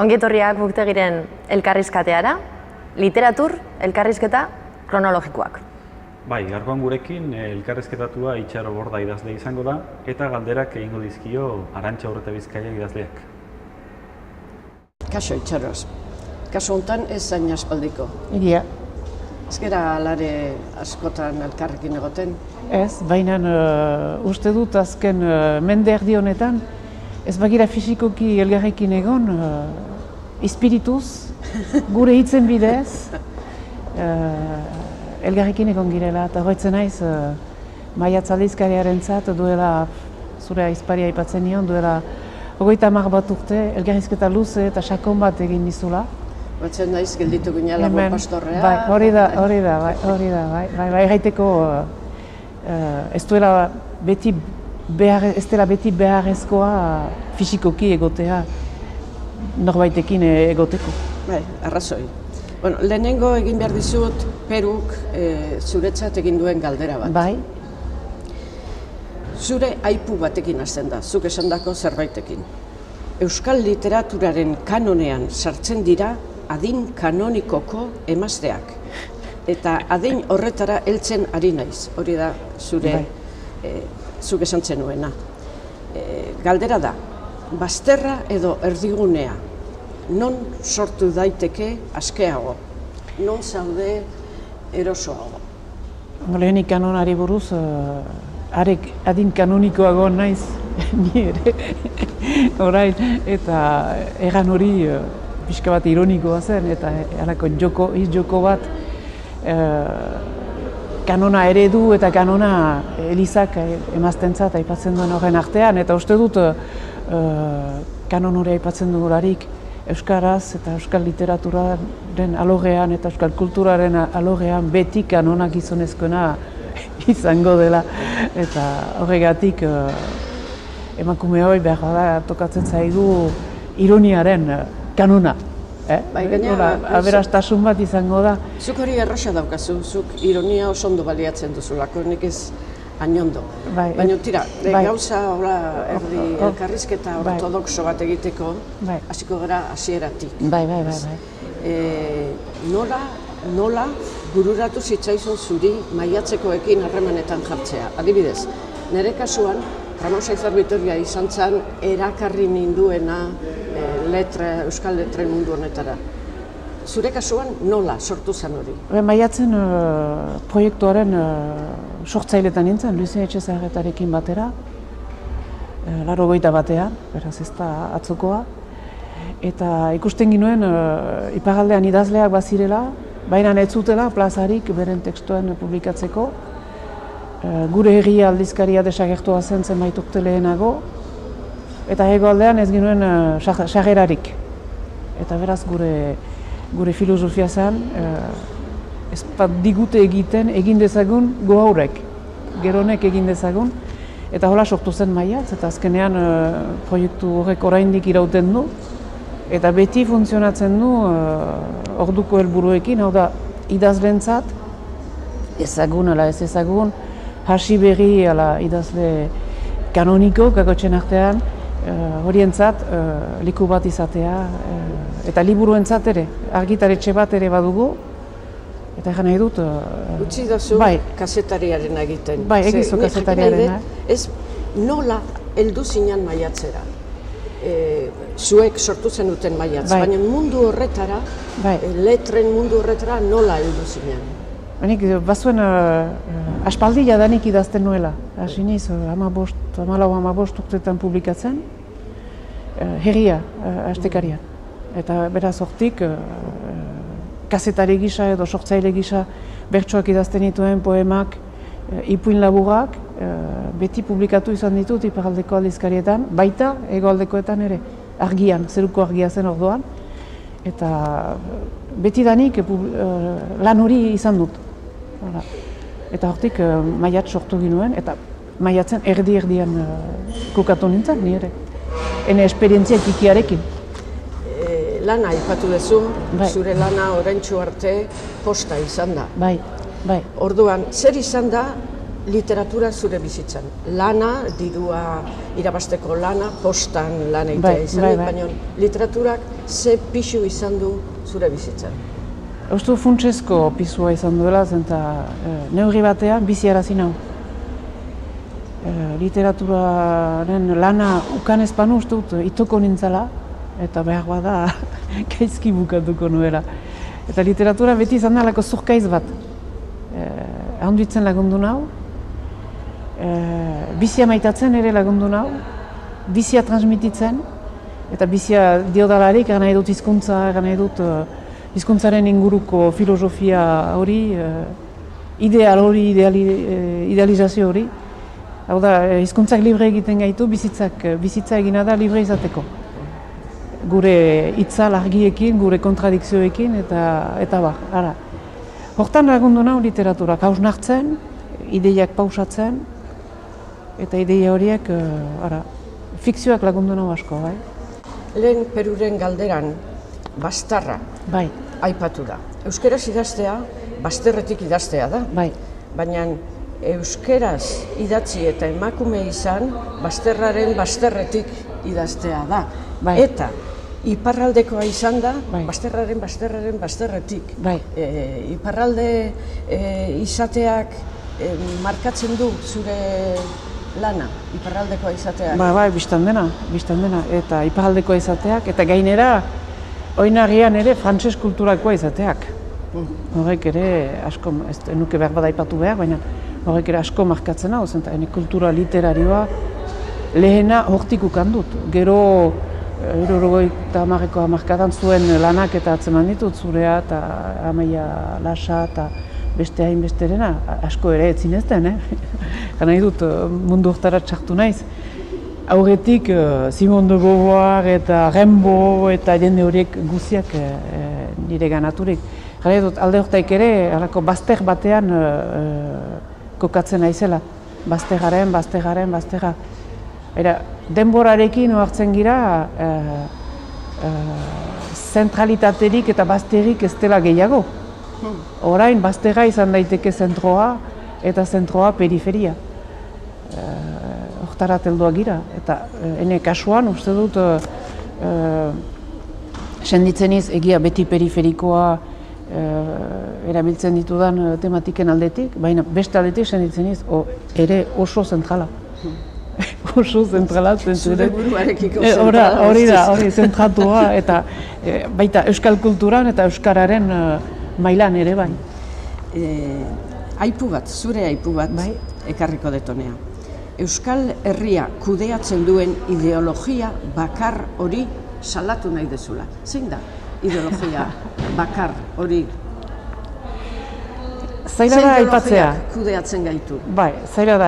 Ongietorriak Buktegiren elkarrizkateara, literatur elkarrizketa kronologikoak. Bai, gaurkoan gurekin elkarrizketatua Itxaro Borda idazle izango da eta galderak egingo dizkio Arantxa Urretebizkaia idazleak. Kaso Itxaroz, kaso honetan ez zain aspaldiko. Egia. Ez gera alare askotan elkarrekin egoten? Ez, baina uste dut azken mende erdi honetan, ez bagira fisikoki elgarrekin egon, espiritus, gure hitzen bidez, elgarrekin egon girela. Eta horretzen naiz, Maiatz aldizkariarentzat duela, zure aizparia aipatzen nion, duela 30 bat urte, elgarrizketa luze eta sakon bat egin dizula. Horretzen naiz, gelditu ginela pastorrea. Bai, hori da, erraiteko ez duela beti beharrezkoa fisikoki egotea, norbaitekin egoteko. Bai, arrazoi. Bueno, lehenengo egin behar dizut, Peruk zuretzat egin duen galdera bat. Bai. Zure aipu batekin hasten da, zuk esandako zerbaitekin. Euskal literaturaren kanonean sartzen dira adin kanonikoko emazteak. Eta adin horretara heltzen ari naiz, hori da zure, zuk esan zenuena. Galdera da, bazterra edo erdigunea, non sortu daiteke askeago? Non zaude erosoago? Lehenik kanonari buruz, adin kanonikoago naiz, ni ere, orain, eta egan hori pixka bat ironikoa zen, eta halako joko bat, kanona eredu eta kanona elizak emaztentzat aipatzen duen horren artean, eta uste dut kanon hori aipatzen dugularik euskaraz eta euskal literaturaren alogean eta euskal kulturaren alogean beti kanona gizonezkoena izango dela, eta horregatik emakume hori behar da tokatzen zaigu ironiaren kanona. Aberastasun bat izango da. Zuk hori erraxa daukazu, zuk ironia oso ondo baliatzen duzulako, nik ez ainondo. Baina tira, gauza erdi elkarrizketa ortodoxo bat egiteko, hasiko gara hasieratik. Nola bururatu zitzaizun zuri maiatzekoekin harremanetan jartzea. Adibidez, nire kasuan, Ramon Saizar Vitoria izan zen erakarri ninduena euskal letren mundu honetara. Zure kasuan nola sortu zen hori? Maiatzen proiektuaren sortzailetan nintzen, Luizia Etxezarretarekin batera, 80 batean, beraz ez da atzokoa. Eta ikusten ginuen iparraldean idazleak bazirela, baina ez zutela plazarik beren tekstuen publikatzeko. Gure herria aldizkaria desagertua zen zenbait urte lehenago, eta hegoaldean ez ginuen sarrerarik. Eta beraz gure filosofia zen, ez bat digute egin dezagun gohaurek, geronek egin dezagun, eta hola sortu zen Maiatz, eta azkenean proiektu horrek oraindik irauten du, eta beti funtzionatzen du orduko helburuekin, hau da idazlentzat, ezagun ala ez ezagun, hasi berri ala idazle kanoniko, kakotxen artean, horientzat liku bat izatea, eta liburuentzat ere, argitaretxe bat ere badugu, eta egan nahi dut... Utsi dazu kazetariaren egiten. Bai, egizu kazetariaren. Ez nola heldu zinen Maiatzera. Zuek sortu zenuten Maiatz, baina mundu horretara, letren mundu horretara nola heldu zinen? Bazuen aspaldi jadanik idazten nuela. Hasi niz, 14 urtetan publikatzen, herria, astekarian. Eta beraz hortik, kazetari gisa edo sortzaile gisa bertsoak idazten dituen poemak, ipuin laburak, beti publikatu izan ditut iparraldeko aldizkarietan, baita hegoaldekoetan ere, argian, zeruko argia zen orduan. Eta betidanik lan hori izan dut. Eta hortik Maiatz sortu ginuen, eta Maiatzen erdi-erdian kokatu nintzen, ni ere. Ene esperientzia ikiarekin. Lana aipatu duzu, zure lana oraintsu arte posta izan da. Bai. Orduan, zer izan da literatura zure bizitzan. Lana, dirua irabasteko lana, postan lan egitea izanik, baina literaturak ze pixu izan du zure bizitzan? Uste funtsezko pisua izan duela, zenta neurri batean biziarazi nau. Literaturaren lana ukan ezpanu uste dut itoko nintzala, eta behar bada gaizki bukatuko nuela. Eta literatura beti izan dalako zurkaiz bat. Handitzen lagundu nau, bizia maitatzen ere lagundu nau, bizia transmititzen, eta bizia diodalarik gara nahi dut hizkuntza, gara nahi dut hizkuntzaren inguruko filosofia hori, ideal hori, idealizazio hori. Hau da, hizkuntzak libre egiten gaitu, bizitza egina da libre izateko. Gure itzal argiekin, gure kontradikzioekin, eta ara. Hortan lagundu nau literaturak hausnartzen, ideiak pausatzen, eta ideia horiek, fikzioak lagundu nau asko, bai? Lehen Peruren galderan, bastarra aipatu da. Euskeraz idaztea, bazterretik idaztea da. Bai. Baina euskeraz idatzi eta emakume izan, bazterraren bazterretik idaztea da. Bai. Eta iparraldekoa izan da, bazterraren bazterretik. Bai. Iparralde izateak markatzen du zure lana, iparraldekoa izateak. Bai, biztan dena. Eta iparraldekoa izateak, eta gainera, oinarrian ere frantses kulturakoa izateak. Horrek ere asko, ez nuke behar bada aipatu behar, baina horrek ere asko markatzen hau, zenta kultura literarioa lehena hortik ukan dut. Gero, 70ko hamarkadan zuen lanak eta atzeman ditut, Zurea eta Amaia Lasa eta beste hainbesterena, asko ere ez zinezten, nahi dut mundu hortara txartu naiz. Aurretik Simone de Beauvoir eta Rimbaud eta jende horiek guziak nire ganaturik. Gara dut alde hortaik ere, halako bazter batean kokatzen naizela. Bazterra. Denborarekin ohartzen gira, zentralitaterik eta bazterrik ez dela gehiago. Orain, bazterra izan daiteke zentroa eta zentroa periferia. Hortara teldua gira, eta ene kasuan uste dut senditzeniz egia beti periferikoa erabiltzen ditudan tematiken aldetik, baina beste aldetik senditzeniz ere oso zentrala. Oso zentrala. Zure buruarekiko zentrala. Hori zentratua, eta baita euskal kulturan eta euskararen mailan ere bai. Aipu bat, zure aipu bat ekarriko detonea. Euskal Herria kudeatzen duen ideologia bakar hori salatu nahi dezula. Zein da ideologia bakar hori? Zaila da aipatzea. Kudeatzen gaitu? Bai, zaila da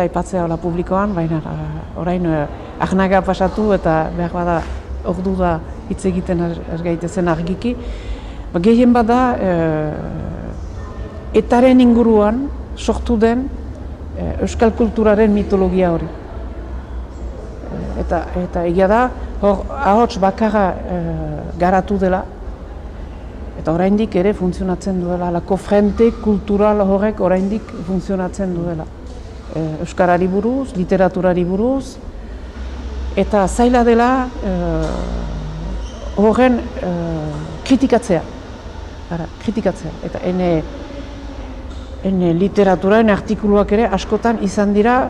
aipatzea hola publikoan, baina orain ahnaga pasatu eta behar bada ordu da hitz egiten ez gaitezen argiki. Gehien bada etaren inguruan sortu den euskal kulturaren mitologia hori. Eta egia da, hor ahots bakarra garatu dela, eta oraindik ere funtzionatzen duela, lako frente kultural horrek oraindik funtzionatzen duela. Euskarari buruz, literaturari buruz, eta zaila dela horren kritikatzea. Eta ene literaturaren artikuluak ere askotan izan dira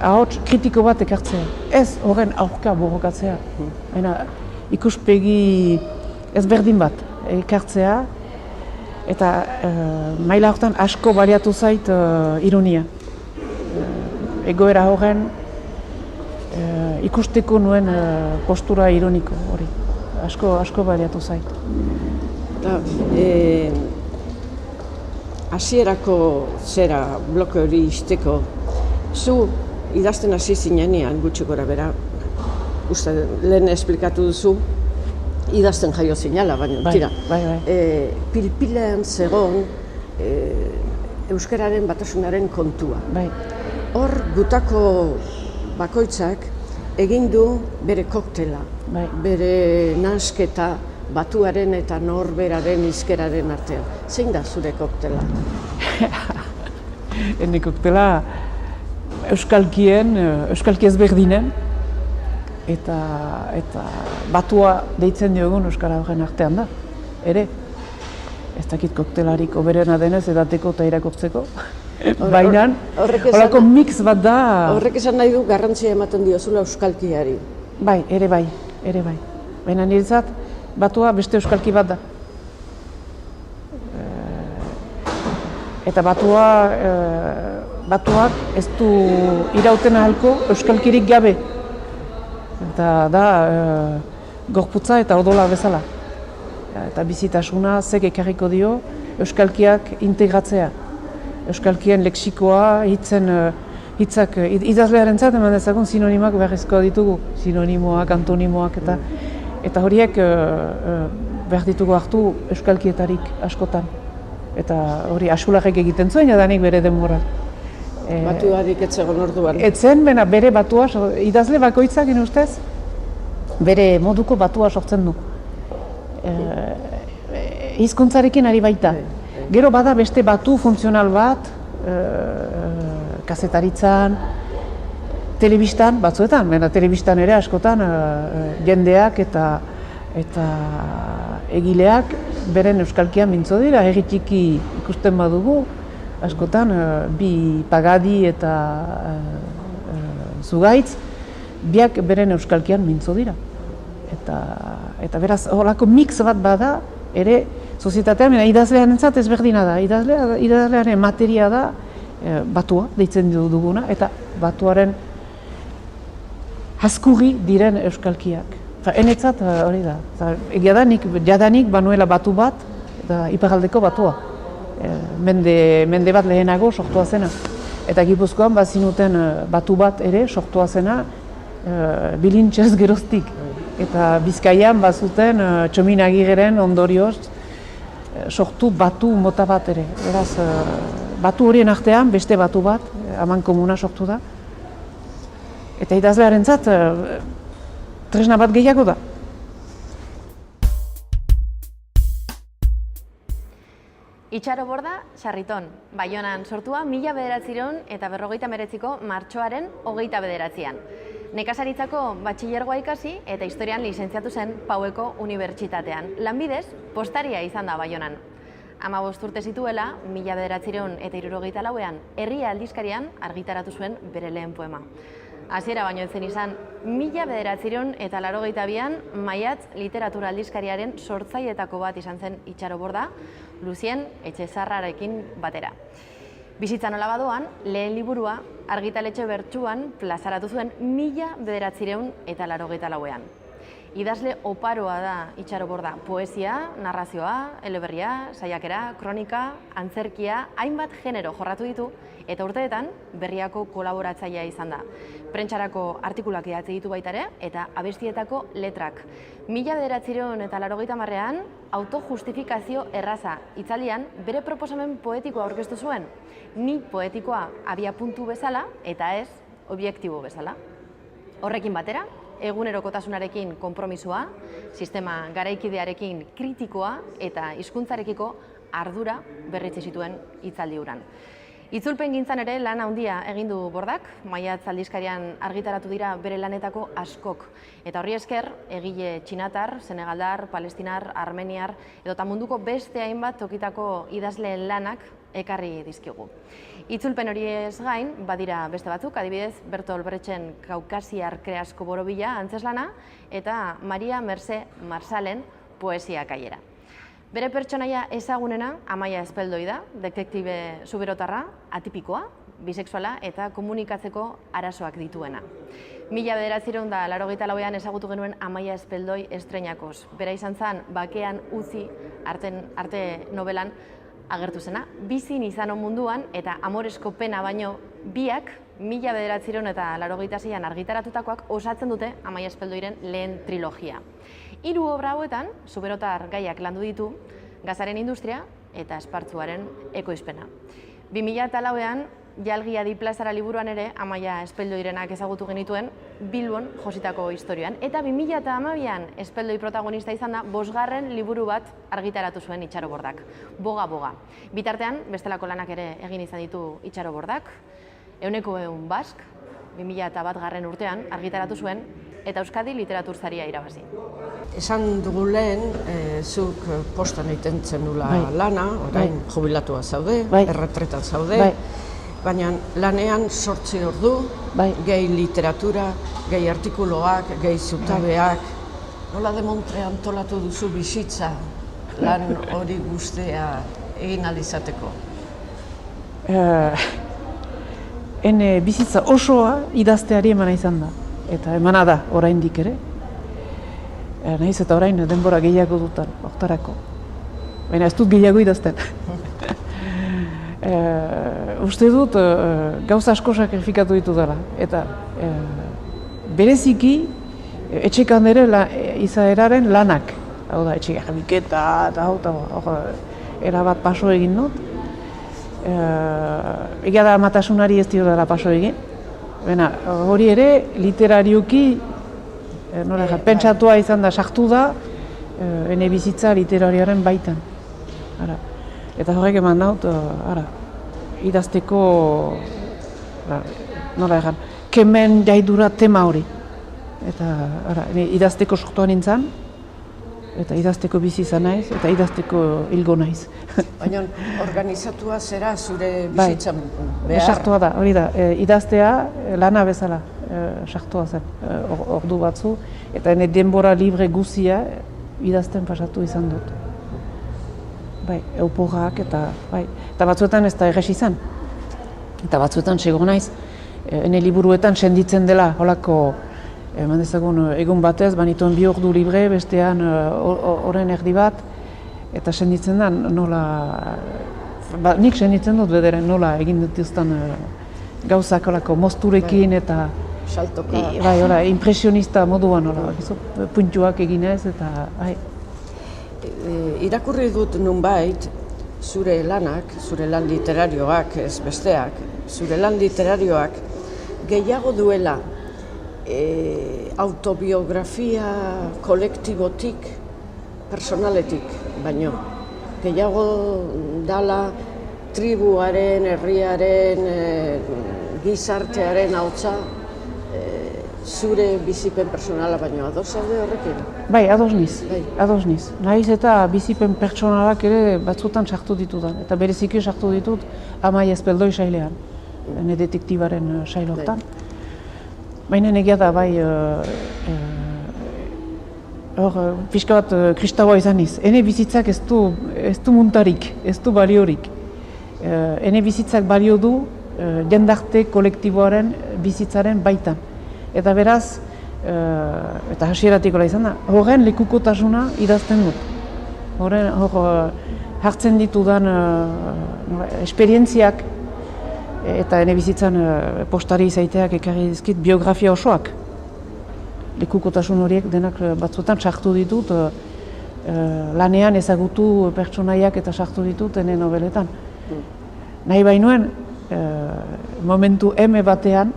ahots kritiko bat ekartzea. Ez horren aurka borrokatzea. Ikuspegi ezberdin bat ekartzea, eta maila horretan asko baliatu zait ironia. Egoera horren ikusteko nuen postura ironiko hori. Asko baliatu zait. Hasierako bloke hori izteko, zu idazten hasi zinenean gutxi gora bera, uste lehen esplikatu duzu, idazten jaio zinala, baina tira. Pilpilean zegoen euskararen batasunaren kontua. Hor gutako bakoitzak egin du bere koktela, bere nahasketa, batuaren eta norberaren hizkeraren artean. Zein da zure koktela? ene koktela euskalki ezberdinen, eta batua deitzen diogun euskara horren artean da, ere. Ez dakit koktelarik oberena denez edateko eta irakurtzeko, baina horako mix bat da. Horrek esan nahi du garrantzia ematen diozula euskalkiari. Bai, ere bai. Baina niretzat batua beste euskalki bat da. Eta batuak ez du irauten ahalko euskalkirik gabe. Eta da gorputza eta odola bezala. Eta bizitasuna zeg ekarriko dio euskalkiak integratzea. Euskalkien leksikoa, hitzak idazlearentzat eman dezagun sinonimoak beharrezkoa ditugu. Sinonimoak, antonimoak eta horiek behar ditugu hartu euskalkietarik askotan. Eta hori asularrek egiten zuen jadanik bere denboran. Batuarik ez zegoen orduan. Etzen, bere batua, idazle bakoitzak ustez, bere moduko batua sortzen du. Hizkuntzarekin ari baita. Gero bada beste batu funtzional bat, kazetaritzan, telebistan, batzuetan, telebistan ere askotan jendeak eta egileak beren euskalkian mintzo dira, herri txiki ikusten badugu, askotan bi pagadi eta zugaitz, biak beren euskalkian mintzo dira. Eta beraz, horako mix bat bada, ere sozietatean, idazlearentzat ezberdina da, idazlearen materia da batua, deitzen duguna, eta batuaren haskurri diren euskalkiak. Enetzat hori da. Egia da, jadanik banuela batu bat, eta iparraldeko batua. Mende bat lehenago sortua zena. Eta Gipuzkoan bazinuten batu bat ere sortua zena bilintxez geroztik. Eta Bizkaian bazuten Txominagirren ondorioz sortu batu mota bat ere. Beraz, batu horien artean beste batu bat, amankomuna sortu da. Eta idazlearentzat tresna bat gehiago da. Itxaro Borda, Sarriton, Baionan sortua 1959ko martxoaren 29an. Nekazaritzako batxilergoa ikasi eta historian lizentziatu zen Paueko Unibertsitatean. Lanbidez, postaria izan da Baionan. 15 urte zituela, 1964an, Herria aldizkarian argitaratu zuen bere lehen poema. Hasiera baino ez zen izan, 1982an Maiatz literatura aldizkariaren sortzailetako bat izan zen Itxaro Borda, Lucien Etxezarrarekin batera. Bizitza nola badoan, lehen liburua argitaletxe bertsuan plazaratu zuen 1984an. Idazle oparoa da Itxaro Borda, poesia, narrazioa, eleberria, saiakera, kronika, antzerkia, hainbat genero jorratu ditu eta urteetan berriako kolaboratzailea izan da. Prentxarako artikulak idatzi ditu baita ere eta abestietako letrak. 1980an autojustifikazio erraza hitzaldian bere proposamen poetikoa aurkeztu zuen. Ni poetikoa abiapuntu bezala eta ez objektibo bezala. Horrekin batera, egunerokotasunarekin konpromisoa, sistema garaikidearekin kritikoa eta hizkuntzarekiko ardura berritze zituen hitzaldi huran. Itzulpen gintzan ere lan handia egin du Bordak, Maiatz aldizkarian argitaratu dira bere lanetako askok. Eta horri esker, egile txinatar, senegaldar, palestinar, armeniar edota munduko beste hainbat tokitako idazleen lanak ekarri dizkigu. Itzulpen horiez gain, badira beste batzuk, adibidez Bertolt Brechten Kaukasiar kreasko borobila antzeslana eta Maria Mercé Marsalen poesia kaiera. Bere pertsonaia ezagunena Amaia Espeldoi da, detektibe zuberotarra, atipikoa, bisexuala eta komunikatzeko arazoak dituena. 1984an ezagutu genuen Amaia Espeldoi estreinakoz. Bera izan zen, Bakean utzi arte novelan agertu zena. Bizin izan munduan eta Amoresko pena baino biak 1986an argitaratutakoak osatzen dute Amaia Espeldoiren lehen trilogia. 3 obra hauetan, zuberotar gaiak landu ditu, gazaren industria eta espartzuaren ekoizpena. 2004an Jalgia di plazara liburuan ere, Amaia Espeldoirenak ezagutu genituen, Bilbon jositako historian. Eta 2012an Espeldoi protagonista izan da 5. liburu bat argitaratu zuen Itxarobordak, Boga Boga. Bitartean, bestelako lanak ere egin izan ditu Itxarobordak, Ehuneko Ehun Bask, 2001 urtean argitaratu zuen, eta Euskadi Literatur Saria irabazi. Esan dugu lehen, zuk postan egiten zenula lana, orain jubilatua zaude, erretretan zaude, baina lanean 8 ordu, gehi literatura, gehi artikuloak, gehi zutabeak. Nola demontre antolatu duzu bizitza lan hori guztia egin alizateko? Hene bizitza osoa idazteari emana izan da. Eta emana da, oraindik ere. Nahiz eta orain denbora gehiago dutan, oktarako. Baina ez dut gehiago idazten. Uste dut gauza asko sakrifikatu ditu dela. Eta bereziki etxekan ere izaeraren lanak. Hau da, etxeka jabiketa eta hau erabat paso egin dut. Egia da amatasunari ez dio dela paso egin. Baina, hori ere, literarioki, pentsatua izan da, sartu da, ene bizitza literarioaren baitan. Eta horrek eman daut, idazteko, kemen jaidura tema hori. Eta idazteko sortuan nintzen, eta idazteko bizi izan naiz, eta idazteko hilgo naiz. Baina organizatua zera zure bizitzan behar? Sartua da, hori da, idaztea lana bezala sartua zen, ordu batzu, eta ene denbora libre guzia idazten pasatu izan dut. Bai, euporrak eta batzuetan ez da errez izan. Eta batzuetan sego naiz, ene liburuetan senditzen dela, holako, eman dezagun egun batez, banituen 2 ordu libre, bestean horren erdi bat, eta senditzen da nola, nik senditzen dut bederen nola egin dituzten gauzak olako mozturekin eta impresionista moduan puntuak eginez eta irakurri dut nunbait zure lanak, zure lan literarioak ez besteak, zure lan literarioak gehiago duela autobiografia kolektibotik, personaletik, baino. Gehiago dala tribuaren, herriaren, gizartearen hautza zure bizipen personala baino. Ados zaude horrekin? Bai, ados niz. Nahiz eta bizipen pertsonalak ere batzutan sartu ditudan. Eta bereziki sartu ditut Amaia Espeldoi sailean, ene detektibaren sailortan. Baina egia da, bai, pixka bat kristaua izan niz. Ene bizitzak ez du muntarik, ez du baliorik. Ene bizitzak balio du jendarte kolektiboaren bizitzaren baitan. Eta beraz, eta hasieratik izan da, horren lekukotasuna idazten dut. Hor hartzen ditudan esperientziak eta ene bizitzan postari izaiteak ekarri dizkit biografia osoak. Lekukotasun horiek denak batzuetan sartu ditut, lanean ezagutu pertsonaiak eta sartu ditut ene nobeletan. Nahi bainuen, momentu eme batean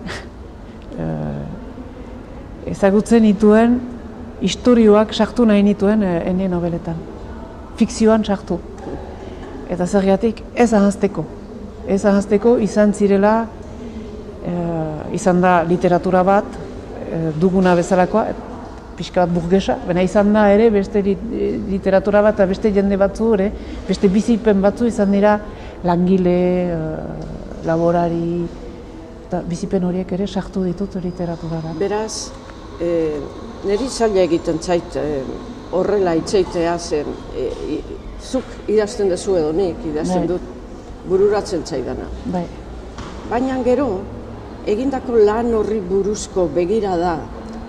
ezagutzen dituen istorioak sartu nahi nituen ene nobeletan. Fikzioan sartu. Eta zergatik ez ahazteko. Ez ahazteko izan zirela, izan da literatura bat, duguna bezalakoa, pixka bat burgesa, baina izan da ere beste literatura bat eta beste jende batzu ere, beste bizipen batzu izan dira langile, laborari, eta bizipen horiek ere sartu ditut literaturara. Beraz, niri zaila egiten zait horrela itxeitea zen, zuk idazten duzu edo nik idazten dut, bururatzen zaidana. Baina gero, egindako lan horri buruzko begirada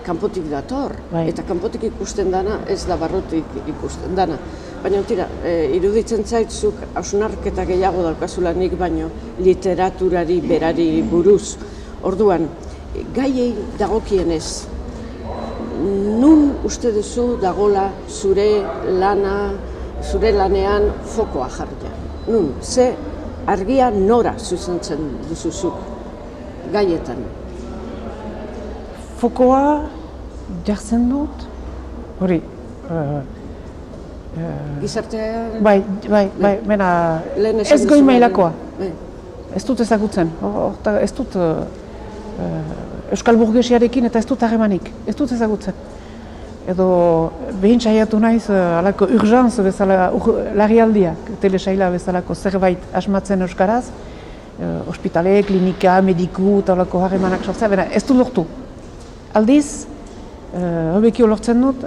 kanpotik dator, eta kanpotik ikusten dana ez da barrutik ikusten dana. Baina tira, iruditzen zaitzuk hausnarketa gehiago daukazula nik baino literaturari berari buruz. Orduan, gaiei dagokienez, nun uste duzu dagola zure lanean fokoa jarria? Nun, ze argia nora zuzentzen duzuzuk gaietan? Fokoa jartzen dut, hori, Gizartean... bai, mena, lehen esan ez goi duzuna- mailakoa. Bai. Ez dut ezagutzen, ez dut Euskal Burgesiarekin eta ez dut harremanik, ez dut ezagutzen. Edo behin saiatu naiz alako urgentz bezala, larrialdiak, telesaila bezalako zerbait asmatzen euskaraz, ospitale, klinika, mediku eta alako harremanak sortzea, bera ez dut lortu. Aldiz, hobekio lortzen dut,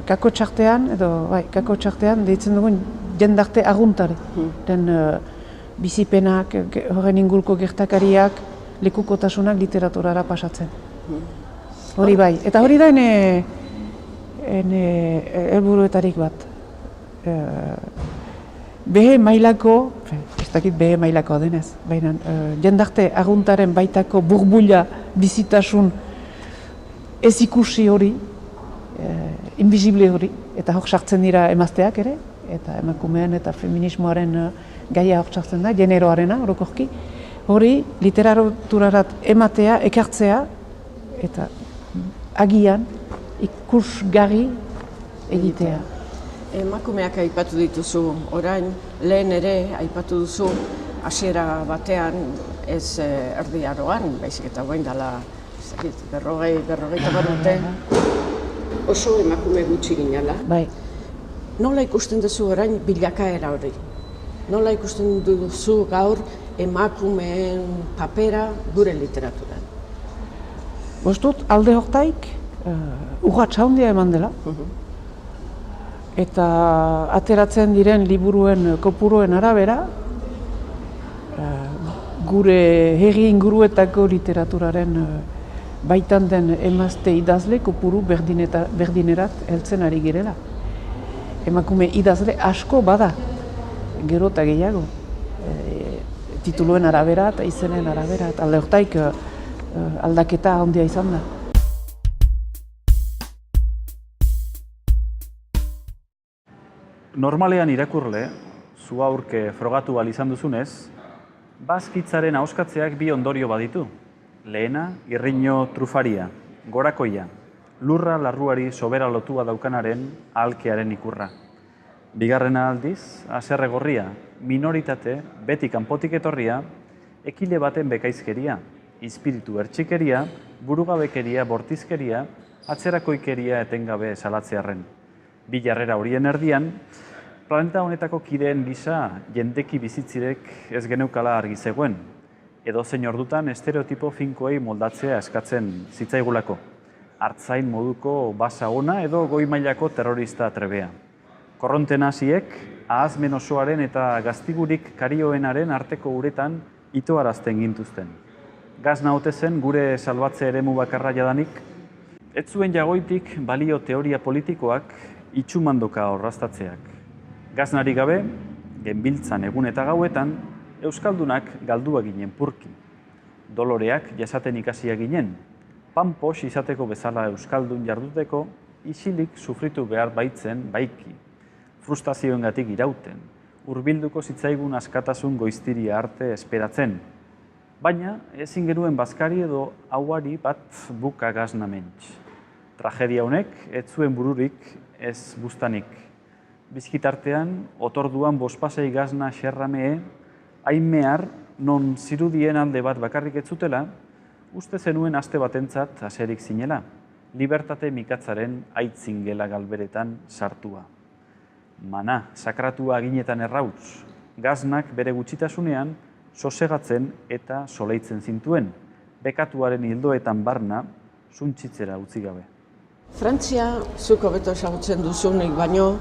kako txartean, deitzen dugun jendarte aguntare. Den bizipenak, horren inguruko gertakariak, lekukotasunak literaturara pasatzen. Hori bai, eta hori da helburuetarik bat. Behe mailako, ez dakit behe mailakoa denez, baina jendarte aguntaren baitako burbuila bizitasun ez ikusi hori, invisible hori, eta hor sartzen dira emazteak ere, eta emakumeen eta feminismoaren gaia hor sartzen da, generoarena, orokorki. Hori, literaturarat ematea, ekartzea, eta agian ikusgarri egitea. Emakumeak aipatu dituzu orain, lehen ere aipatu duzu hasiera batean ez erdi aroan, baizik eta orain dela berrogeita bat urte, oso emakume gutxi ginela. Bai. Nola ikusten duzu orain bilakaera hori? Nola ikusten duzu gaur emakumeen papera gure literaturan? Bostut, alde hortaik, urratsa handia eman dela. Eta ateratzen diren liburuen kopuruen arabera, gure herri inguruetako literaturaren baitan den emazte idazle kopuru berdinerat heltzen ari girela. Emakume idazle asko bada, gero eta gehiago. Tituluen arabera eta izenen arabera, eta alde hortaik aldaketa handia izan da. Normalean irakurle, zu aurke frogatu ahal izan duzunez, bazkitzaren ahoskatzeak bi ondorio baditu. Lehena, irriño trufaria, gorakoia, lurra larruari sobera lotua daukanaren ahalkearen ikurra. Bigarrena aldiz, haserre gorria, minoritate, beti kanpotik etorria, ekile baten bekaizkeria, izpiritu ertxikeria, burugabekeria, bortizkeria, atzerakoikeria etengabe salatzearren. Bi jarrera horien erdian, planeta honetako kideen gisa jendeki bizitzirek ez geneukala argi zegoen, edo zein ordutan estereotipo finkoei moldatzea eskatzen zitzaigulako. Artzain moduko basa ona edo goi mailako terrorista trebea. Korronten hasiek, ahazmen osoaren eta gaztigurik karioenaren arteko uretan itoarazten gintuzten. Gazna ote zen gure salbatze eremu bakarra jadanik, ez zuen jagoitik balio teoria politikoak itxumandoka orrastatzeak. Gaznari gabe, genbiltzan egun eta gauetan, euskaldunak galdua ginen purki. Doloreak jasaten ikasia ginen, panpos izateko bezala euskaldun jarduteko, isilik sufritu behar baitzen baiki, frustrazioengatik irauten, hurbilduko zitzaigun askatasun goiztiria arte esperatzen. Baina, ezin genuen bazkari edo hauari bat buka gaznaments. Tragedia honek, ez zuen bururik, ez buztanik. Bizkitartean, otorduan bospasei gazna xerramee, hain mehar, non zirudien alde bat bakarrik ez zutela, uste zenuen aste batentzat aserik zinela, libertate mikatzaren aitzingela galberetan sartua. Mana, sakratua aginetan errautz, gaznak bere gutxitasunean, sosegatzen eta soleitzen zintuen, bekatuaren hildoetan barna, suntzitzera utzi gabe. Frantzia, zuk hobeto ezagutzen duzunik baino,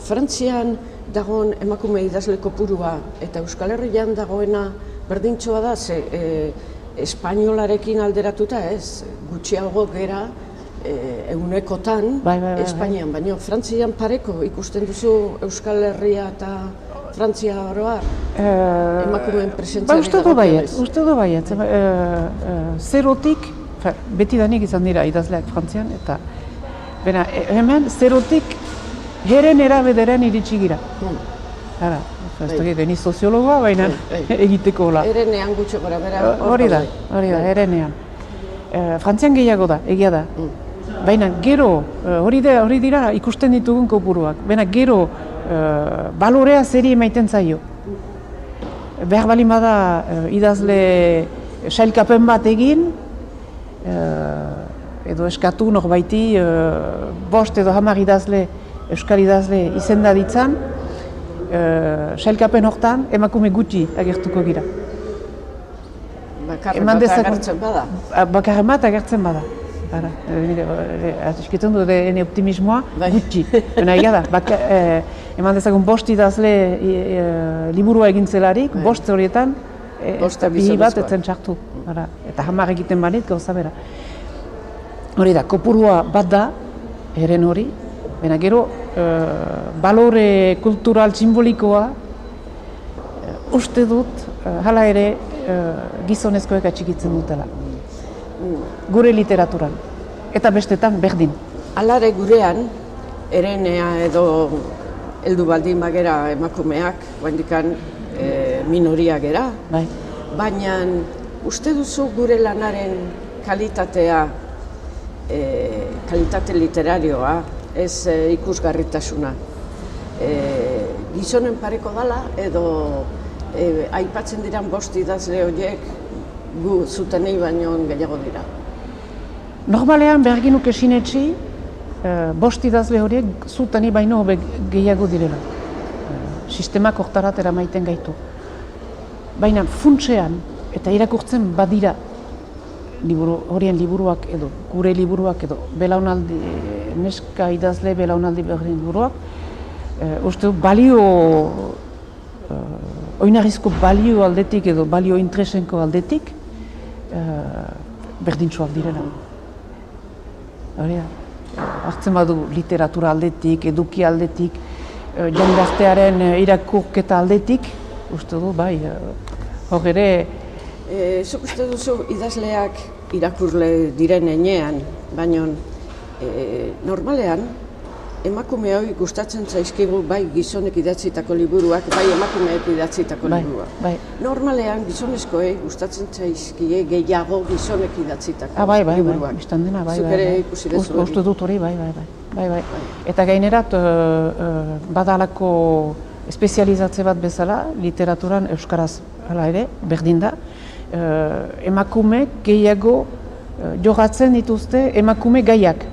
Frantzian dagoen emakume idazle kopurua eta Euskal Herrian dagoena berdintxoa da, ze espainolarekin alderatuta ez, gutxiago gera eunekotan Espainian, baino Frantzian pareko ikusten duzu Euskal Herria eta Frantzia oroar emakumeen presentziari dagokionez. Uste du baiet. Zerotik, betidanik izan dira idazleak Frantzian, eta hemen zerotik heren erabederen iritsi gira. ez dakit, ni soziologoa, baina egiteko hola. Erenean gutxo gara bera. Hori da, erenean. Frantzian gehiago da, egia da. Baina gero, hori dira ikusten ditugun kopuruak. Baina gero, balorea zeri emaiten zaio. Behar bali bada idazle sailkapen bat egin, edo eskatu norbaiti 5 edo 10 idazle, euskal idazle izenda ditzan, sailkapen hortan emakume gutxi agertuko gira. Bakarren bat agertzen bada. Bakarren bat agertzen bada. Azkiten du ene optimismoa gutxi. Baina egia da, eman dezagun 5 idazle liburua egin zelarik, 5 horietan bihi bat etzen txartu. Eta 10 egiten banit gauza bera. Hori da, kopurua bat da, eren hori, baina gero balore kultural simbolikoa uste dut hala ere gizonezkoek atxikitzen dutela. Gure literaturan, eta bestetan berdin. Alare gurean, erenea edo heldu baldin bagera emakumeak, baindikan minoria gera, baina uste duzu gure lanaren kalitatea, kalitate literarioa, ez ikusgarritasuna. Gizonen pareko dala edo aipatzen diran 5 idazle horiek gu zutenei baino gehiago dira. Normalean berginuk esinetxi 5 idazle horiek zutenei baino gehiago direla. Sistemak hortarat eramaiten gaitu. Baina funtsean eta irakurtzen badira horien liburuak edo, gure liburuak edo, belaunaldi, neska idazle belaunaldi berdin liburuak, uste balio, oinarrizko balio aldetik edo balio interesenko aldetik, berdintsuak direla. Hartzen badu literatura aldetik, eduki aldetik, jendartearen irakurketa aldetik, uste du, bai, hor ere, zuk uste duzu idazleak irakurle diren enean, baina normalean emakume hori gustatzen zaizkigu bai gizonek idatzitako liburuak, bai emakumeek idatzitako liburuak. Normalean gizonezkoei gustatzen zaizkie gehiago gizonek idatzitako liburuak. Biztan dena, bai. Zuk ere ikusi dezu hori. Uste dut hori, bai. Eta gainerat badalako espezializatze bat bezala, literaturan euskaraz hala ere, berdin da, emakume gehiago jogatzen dituzte emakume gaiak.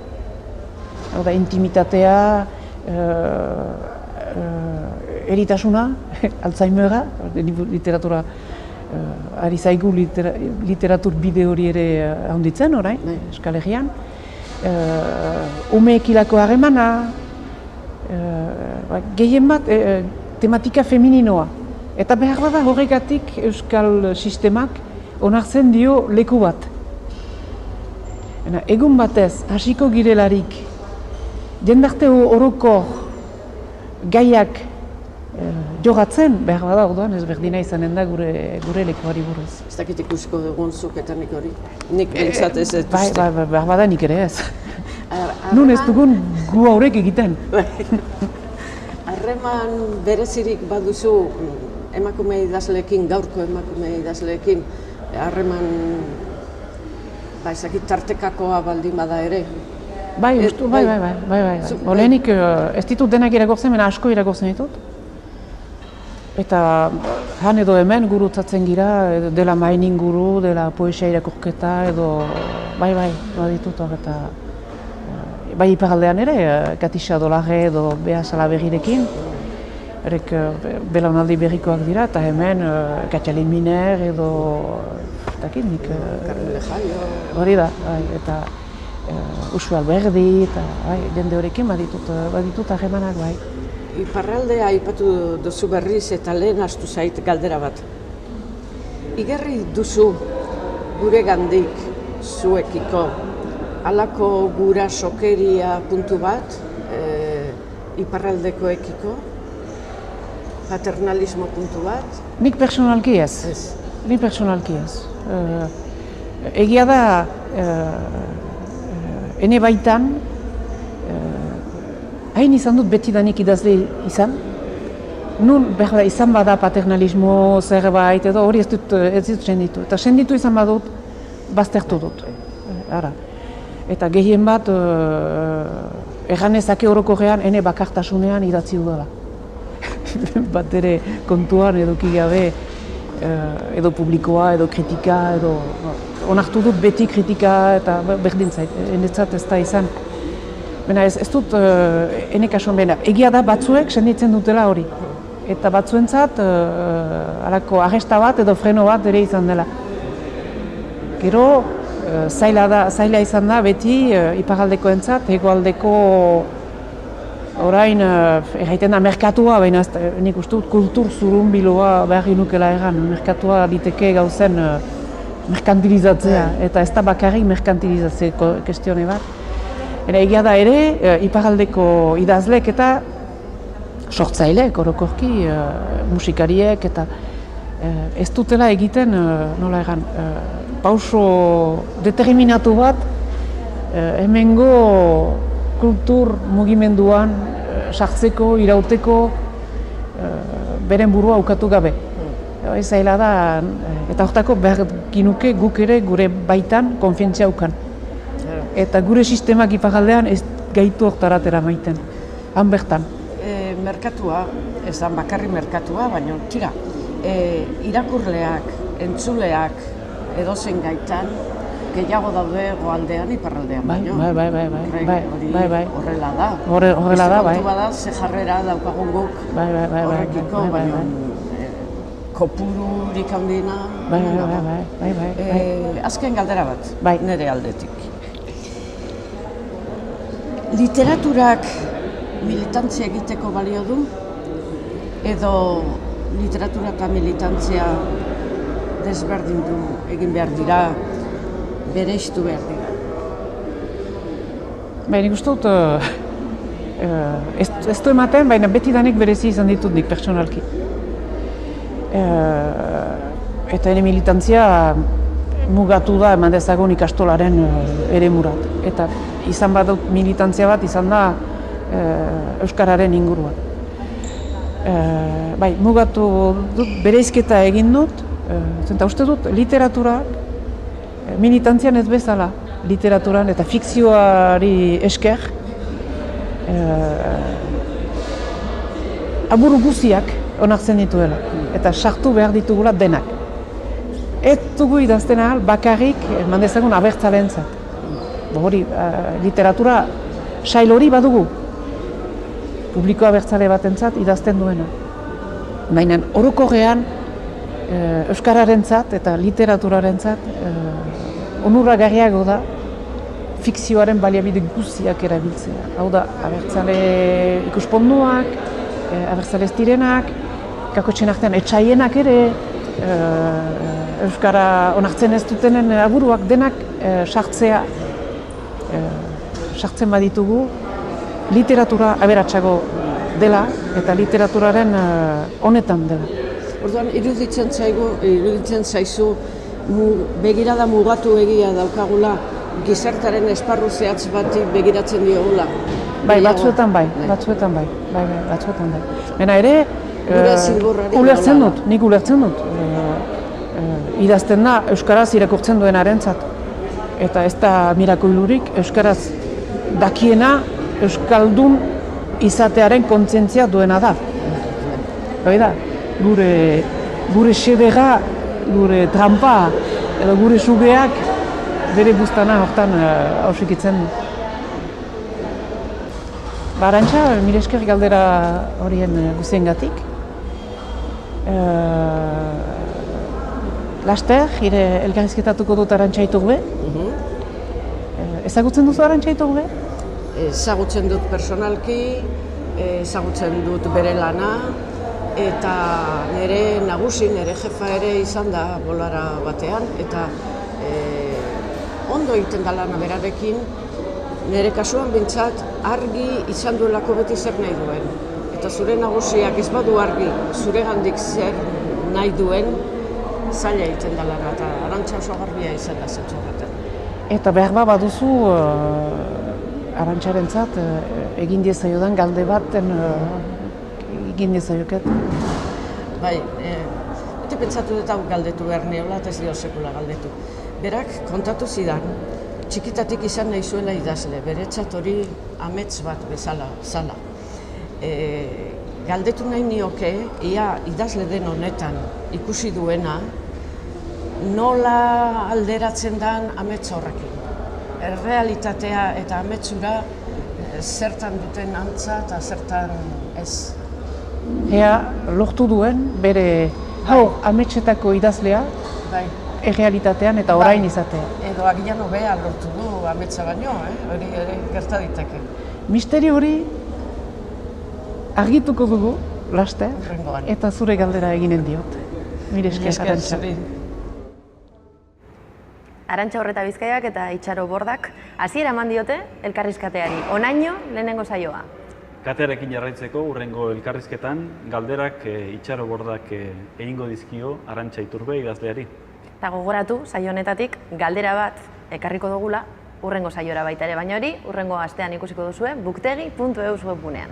Hau da, intimitatea, eritasuna, Alzheimera, literatura, ari zaigu literatur bide hori ere handitzen, orain, Euskal Herrian. Umeekilako harremana, gehien bat tematika femininoa. Eta behar bada horregatik euskal sistemak onartzen dio leku bat. Egun batez, hasiko girelarik, jendarte oroko gaiak jogatzen, behar bada orduan ez berdina izanen da gure lekuari buruz. Ez dakit ikusiko dugun zuk eta nik hori. Nik entzat ez duzte. Behar bada nik ere ez. Nun ez dugun gu haurek egiten. Harreman berezirik baduzu emakume idazleekin, gaurko emakume idazleekin, harreman ezakit tartekakoa baldin bada ere. Bai. Olenik ez ditut denak irakurtzen, baina asko irakurtzen ditut. Eta han edo hemen gurutzatzen gira, dela main inguru, dela poesia irakurketa edo bai ditut hor eta bai iparaldean ere, Katisa Dolarre edo Bea Salaberrirekin. Erek belaunaldi berrikoak dira, eta hemen Katxalin Miner edo nik hori da, eta Usu Alberdi, eta jende horrekin baditut harremanak bai. Iparraldea aipatu duzu berriz eta lehen hastu zait galdera bat. Igerri duzu gure gandik zuekiko halako gura sokeria puntu bat iparraldekoekiko, paternalismo puntu bat? Nik personalki ez. Egia da, ene baitan, hain izan dut betidanik idazle izan, nun behar izan bada paternalismo zerbait edo hori ez dut senditu. Eta senditu izan badut, baztertu dut. Ara. Eta gehien bat, erganezake orokorrean, ene bakartasunean idatzi dudala. Bat ere kontuan eduki gabe, edo publikoa, edo kritika, edo... Onartu dut beti kritika eta berdin zait, enetzat ez da izan. Baina ez dut ene kasuan behar. Egia da batzuek senditzen dutela hori. Eta batzuentzat halako arresta bat edo freno bat ere izan dela. Gero zaila izan da beti iparaldekoentzat, hegoaldeko orain erraiten da merkatua, baina nik uste dut kultur zurunbiloa behar nukela egan. Merkatua liteke gauzen merkantilizatzea, eta ez da bakarrik merkantilizazio kestione bat. Egia da ere, iparaldeko idazlek eta sortzaileek, orokorki, musikariek eta ez dutela egiten, nola egan, pauso determinatu bat hemengo kultur mugimenduan sartzeko, irauteko, beren burua ukatu gabe. Zaila da, eta hortako behar ginuke guk ere gure baitan konfientzia ukan. Eta gure sistemak iparaldean ez gaitu hortaratera maiten, han bertan. Merkatua, ez da bakarri merkatua, baina tira, irakurleak, entzuleak edozein gaitan, gehiago daude goaldean iparraldean baino. Bai. Horrela da. Horrela da, bai. Kontu bada, ze jarrera daukagun guk horrekiko, baina kopururik handina. Bai. Azken galdera bat, nire aldetik. Literaturak militantzia egiteko balio du? Edo literatura eta militantzia desberdindu egin behar dira, bereiztu behar dira? Nik uste dut, ez du ematen, baina beti danik berezi izan ditut nik pertsonalki. Eta ene militantzia mugatu da eman dezagun ikastolaren eremurat. Eta izan badut militantzia bat izan da euskararen inguruan. Mugatu dut, bereizketa egin dut, eta uste dut literaturak militantzian ez bezala, literaturan eta fikzioari esker aburu guziak onartzen dituela, eta sartu behar ditugula denak. Ez dugu idazten ahal bakarrik eman dezagun abertzalentzat. Hori, literatura sail hori badugu, publiko abertzale batentzat idazten duena. Baina orokorrean euskararentzat eta literaturarentzat onuragarriago da fikzioaren baliabide guziak erabiltzea. Hau da, abertzale ikusponduak, abertzale ez direnak, kakotxen artean etxaienak ere, euskara onartzen ez dutenen aburuak denak sartzen baditugu, literatura aberatsago dela eta literaturaren honetan dela. Orduan, iruditzen zaizu begirada mugatu egia daukagula, gizartaren esparru zehatz bati begiratzen diogula? Batzuetan bai. Baina ere, nik ulertzen dut. Idazten da euskaraz irakurtzen duenarentzat. Eta ez da mirakuilurik, euskaraz dakiena euskaldun izatearen kontzientzia duena da. Hoi da, gure xedera, gure trampa edo gure sugeak bere buztana hortan hausikitzen. Arantxa, mire esker galdera horien guziengatik. Laster, elkarrizketatuko dut Arantxa Iturbe. Ezagutzen duzu Arantxa Iturbe? Ezagutzen dut personalki, ezagutzen dut bere lana, eta nire nagusi, nire jefa ere izan da bolara batean, eta ondo egiten da lana berarekin, nire kasuan bintzat argi izan duelako beti zer nahi duen. Eta zure nagusiak ez badu argi, zure gandik zer nahi duen, zaila egiten da lana, eta Arantxa oso garbia izan da zentzu horretan. Eta behar baduzu Arantxarentzat egin diezaiodan galde baten egin dizaioket. Bai, beti pentsatu dut hau galdetu behar neola, eta ez dio sekula galdetu. Berak kontatu zidan, txikitatik izan nahi zuela idazle, beretzat hori amets bat bezala, zala. Galdetu nahi nioke, ia idazle den honetan ikusi duena, nola alderatzen den amets horrekin. Errealitatea eta ametsura zertan duten antza eta zertan ez. Ea lortu duen bere ametsetako idazlea Bai. errealitatean eta orain izatea. Edo agian hobea lortu du ametsa baino, hori ere gerta diteke. Misteri hori argituko dugu, laster, Hurrengoan. eta zure galdera eginen diot. Mire esker, Arantxa. Arantxa Horreta Bizkaiak eta Itxaro Bordak hasiera eman diote elkarrizkateari. Onaino lehenengo saioa. Katearekin jarraitzeko hurrengo elkarrizketan galderak Itxaro Bordak egingo dizkio Arantxa Iturbe idazleari. Eta gogoratu, saio honetatik galdera bat ekarriko dugula hurrengo saiora baita ere, baina hori hurrengo astean ikusiko duzue booktegi.eus webgunean.